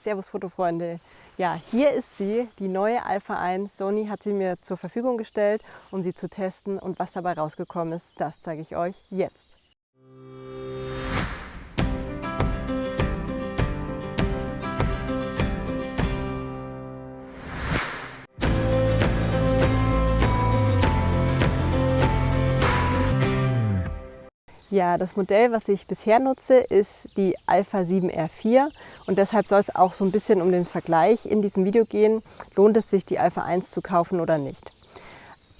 Servus Fotofreunde. Ja, hier ist sie, die neue Alpha 1. Sony hat sie mir zur Verfügung gestellt, um sie zu testen, und was dabei rausgekommen ist, das zeige ich euch jetzt. Ja, das Modell, was ich bisher nutze, ist die Alpha 7R4 und deshalb soll es auch so ein bisschen um den Vergleich in diesem Video gehen. Lohnt es sich, die Alpha 1 zu kaufen oder nicht?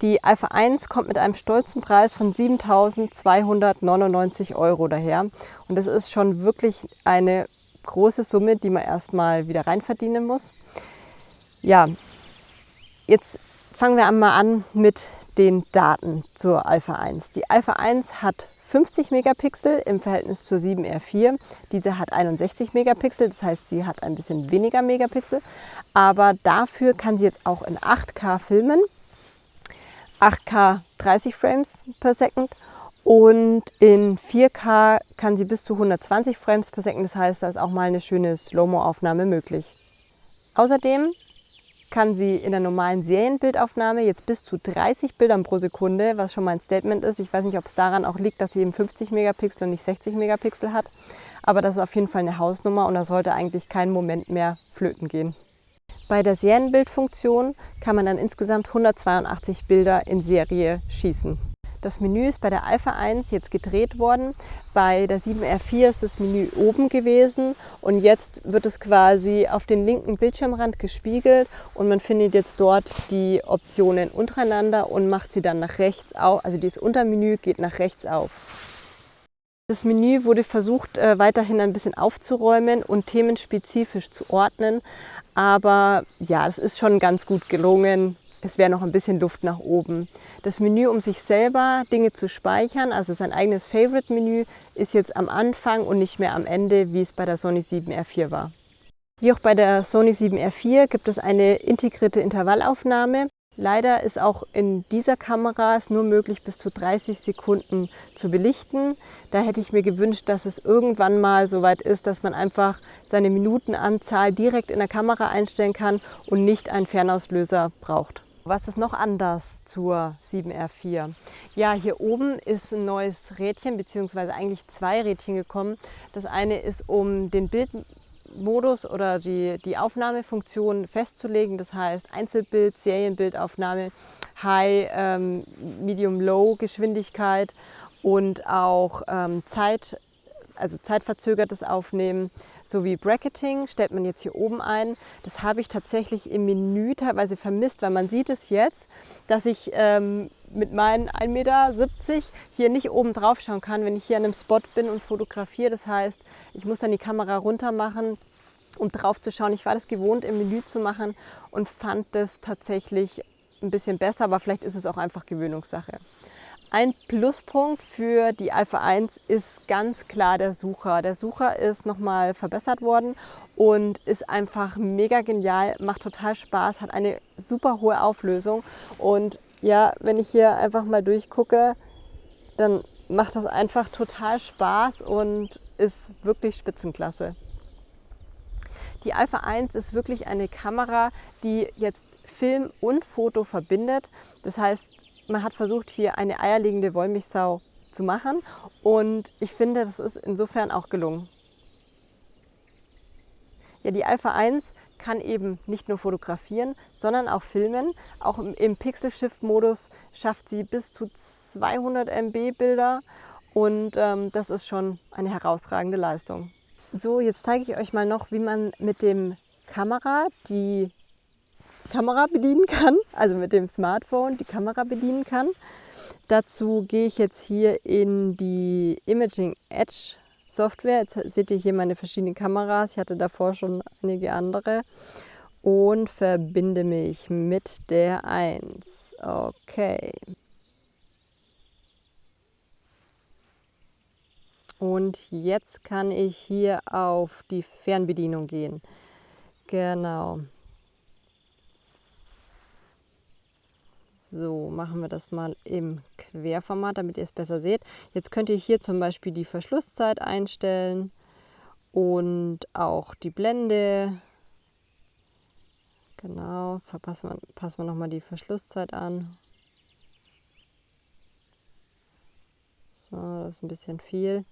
Die Alpha 1 kommt mit einem stolzen Preis von 7.299 € daher und das ist schon wirklich eine große Summe, die man erstmal wieder rein verdienen muss. Ja, jetzt fangen wir einmal an mit den Daten zur Alpha 1. Die Alpha 1 hat 50 Megapixel im Verhältnis zur 7R4. Diese hat 61 Megapixel, das heißt, sie hat ein bisschen weniger Megapixel. Aber dafür kann sie jetzt auch in 8K filmen, 8K 30 Frames per Second. Und in 4K kann sie bis zu 120 Frames per Second, das heißt, da ist auch mal eine schöne Slow-Mo-Aufnahme möglich. Außerdem kann sie in der normalen Serienbildaufnahme jetzt bis zu 30 Bildern pro Sekunde, was schon mal ein Statement ist. Ich weiß nicht, ob es daran auch liegt, dass sie eben 50 Megapixel und nicht 60 Megapixel hat, aber das ist auf jeden Fall eine Hausnummer und da sollte eigentlich kein Moment mehr flöten gehen. Bei der Serienbildfunktion kann man dann insgesamt 182 Bilder in Serie schießen. Das Menü ist bei der Alpha 1 jetzt gedreht worden. Bei der 7R4 ist das Menü oben gewesen und jetzt wird es quasi auf den linken Bildschirmrand gespiegelt und man findet jetzt dort die Optionen untereinander und macht sie dann nach rechts auf. Also dieses Untermenü geht nach rechts auf. Das Menü wurde versucht, weiterhin ein bisschen aufzuräumen und themenspezifisch zu ordnen, aber ja, es ist schon ganz gut gelungen. Es wäre noch ein bisschen Luft nach oben. Das Menü, um sich selber Dinge zu speichern, also sein eigenes Favorite-Menü, ist jetzt am Anfang und nicht mehr am Ende, wie es bei der Sony 7R4 war. Wie auch bei der Sony 7R4 gibt es eine integrierte Intervallaufnahme. Leider ist auch in dieser Kamera es nur möglich, bis zu 30 Sekunden zu belichten. Da hätte ich mir gewünscht, dass es irgendwann mal so weit ist, dass man einfach seine Minutenanzahl direkt in der Kamera einstellen kann und nicht einen Fernauslöser braucht. Was ist noch anders zur 7R4? Ja, hier oben ist ein neues Rädchen, beziehungsweise eigentlich zwei Rädchen gekommen. Das eine ist, um den Bildmodus oder die Aufnahmefunktion festzulegen. Das heißt Einzelbild, Serienbildaufnahme, High, Medium, Low Geschwindigkeit und auch zeitverzögertes Aufnehmen sowie Bracketing stellt man jetzt hier oben ein. Das habe ich tatsächlich im Menü teilweise vermisst, weil man sieht es jetzt, dass ich mit meinen 1,70 Meter hier nicht oben drauf schauen kann, wenn ich hier an einem Spot bin und fotografiere. Das heißt, ich muss dann die Kamera runter machen, um drauf zu schauen. Ich war das gewohnt, im Menü zu machen und fand das tatsächlich ein bisschen besser, aber vielleicht ist es auch einfach Gewöhnungssache. Ein Pluspunkt für die Alpha 1 ist ganz klar der Sucher. Der Sucher ist nochmal verbessert worden und ist einfach mega genial, macht total Spaß, hat eine super hohe Auflösung. Und ja, wenn ich hier einfach mal durchgucke, dann macht das einfach total Spaß und ist wirklich Spitzenklasse. Die Alpha 1 ist wirklich eine Kamera, die jetzt Film und Foto verbindet. Das heißt, man hat versucht, hier eine eierlegende Wollmilchsau zu machen und ich finde, das ist insofern auch gelungen. Ja, die Alpha 1 kann eben nicht nur fotografieren, sondern auch filmen. Auch im Pixel-Shift-Modus schafft sie bis zu 200 MB Bilder und das ist schon eine herausragende Leistung. So, jetzt zeige ich euch mal noch, wie man mit dem die Kamera bedienen kann, also mit dem Smartphone die Kamera bedienen kann. Dazu gehe ich jetzt hier in die Imaging Edge Software. Jetzt seht ihr hier meine verschiedenen Kameras. Ich hatte davor schon einige andere und verbinde mich mit der 1. Okay. Und jetzt kann ich hier auf die Fernbedienung gehen. Genau. So, machen wir das mal im Querformat, damit ihr es besser seht. Jetzt könnt ihr hier zum Beispiel die Verschlusszeit einstellen und auch die Blende. Genau, passen wir nochmal die Verschlusszeit an. So, das ist ein bisschen viel.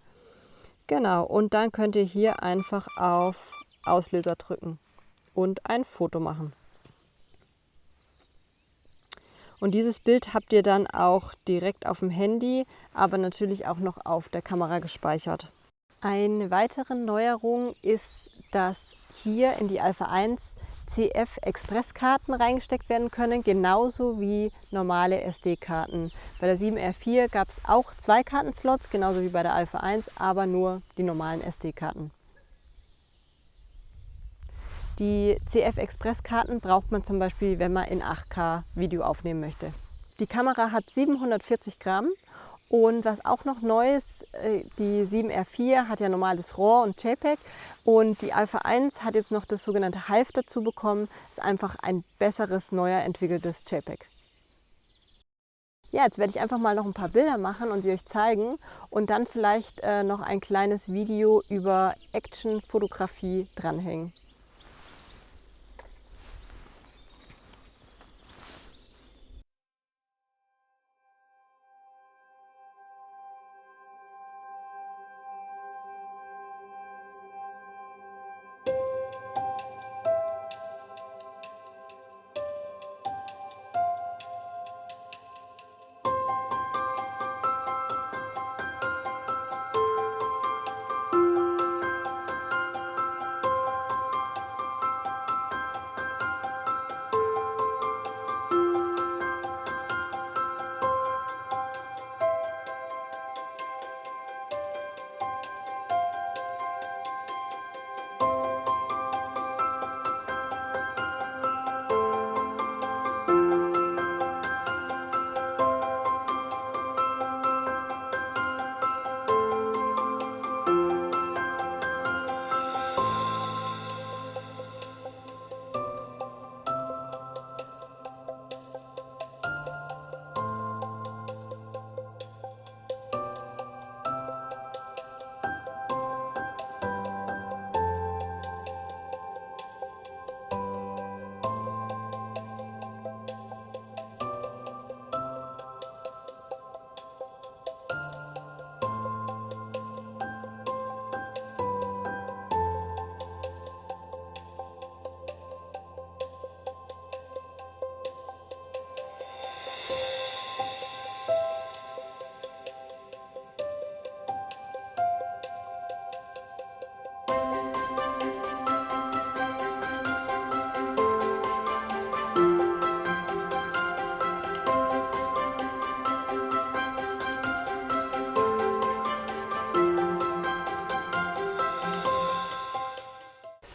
Genau, und dann könnt ihr hier einfach auf Auslöser drücken und ein Foto machen. Und dieses Bild habt ihr dann auch direkt auf dem Handy, aber natürlich auch noch auf der Kamera gespeichert. Eine weitere Neuerung ist, dass hier in die Alpha 1 CF-Express-Karten reingesteckt werden können, genauso wie normale SD-Karten. Bei der 7R4 gab es auch 2 Kartenslots, genauso wie bei der Alpha 1, aber nur die normalen SD-Karten. Die CF-Express-Karten braucht man zum Beispiel, wenn man in 8K Video aufnehmen möchte. Die Kamera hat 740 Gramm. Und was auch noch neu ist, die 7R4 hat ja normales RAW und JPEG und die Alpha 1 hat jetzt noch das sogenannte HEIF dazu bekommen. Das ist einfach ein besseres, neuer entwickeltes JPEG. Ja, jetzt werde ich einfach mal noch ein paar Bilder machen und sie euch zeigen und dann vielleicht noch ein kleines Video über Action-Fotografie dranhängen.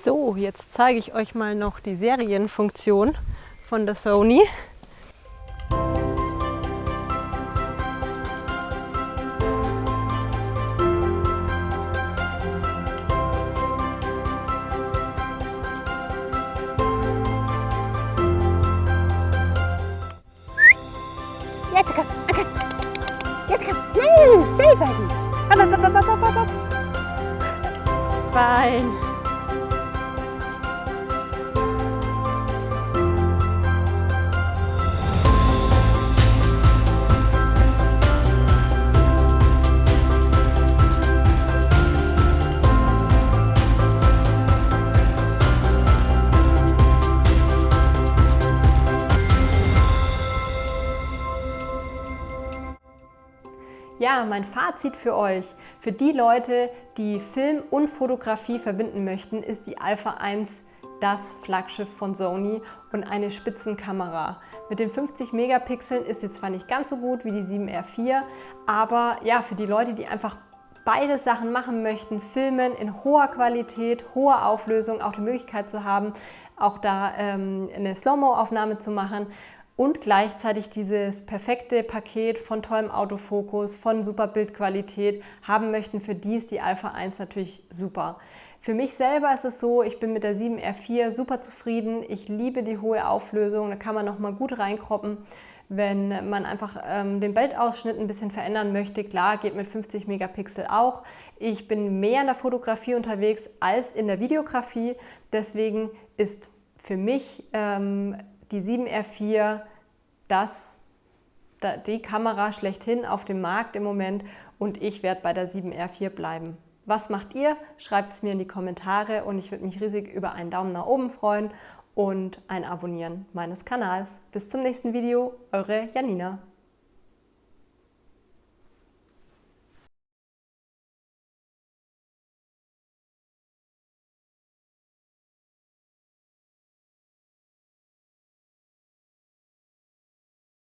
So, jetzt zeige ich euch mal noch die Serienfunktion von der Sony. Jetzt komm, okay. Jetzt komm. Yay, stay buddy. Up. Fine. Ja, mein Fazit für euch, für die Leute, die Film und Fotografie verbinden möchten, ist die Alpha 1 das Flaggschiff von Sony und eine Spitzenkamera. Mit den 50 Megapixeln ist sie zwar nicht ganz so gut wie die 7R4, aber ja, für die Leute, die einfach beide Sachen machen möchten, filmen in hoher Qualität, hoher Auflösung, auch die Möglichkeit zu haben, auch da eine Slow-Mo-Aufnahme zu machen, und gleichzeitig dieses perfekte Paket von tollem Autofokus, von super Bildqualität haben möchten, für die ist die Alpha 1 natürlich super. Für mich selber ist es so, ich bin mit der 7R4 super zufrieden. Ich liebe die hohe Auflösung, da kann man nochmal gut reinkroppen. Wenn man einfach den Bildausschnitt ein bisschen verändern möchte, klar, geht mit 50 Megapixel auch. Ich bin mehr in der Fotografie unterwegs als in der Videografie, deswegen ist für mich die 7R4 die Kamera schlechthin auf dem Markt im Moment und ich werde bei der 7R4 bleiben. Was macht ihr? Schreibt es mir in die Kommentare und ich würde mich riesig über einen Daumen nach oben freuen und ein Abonnieren meines Kanals. Bis zum nächsten Video, eure Janina.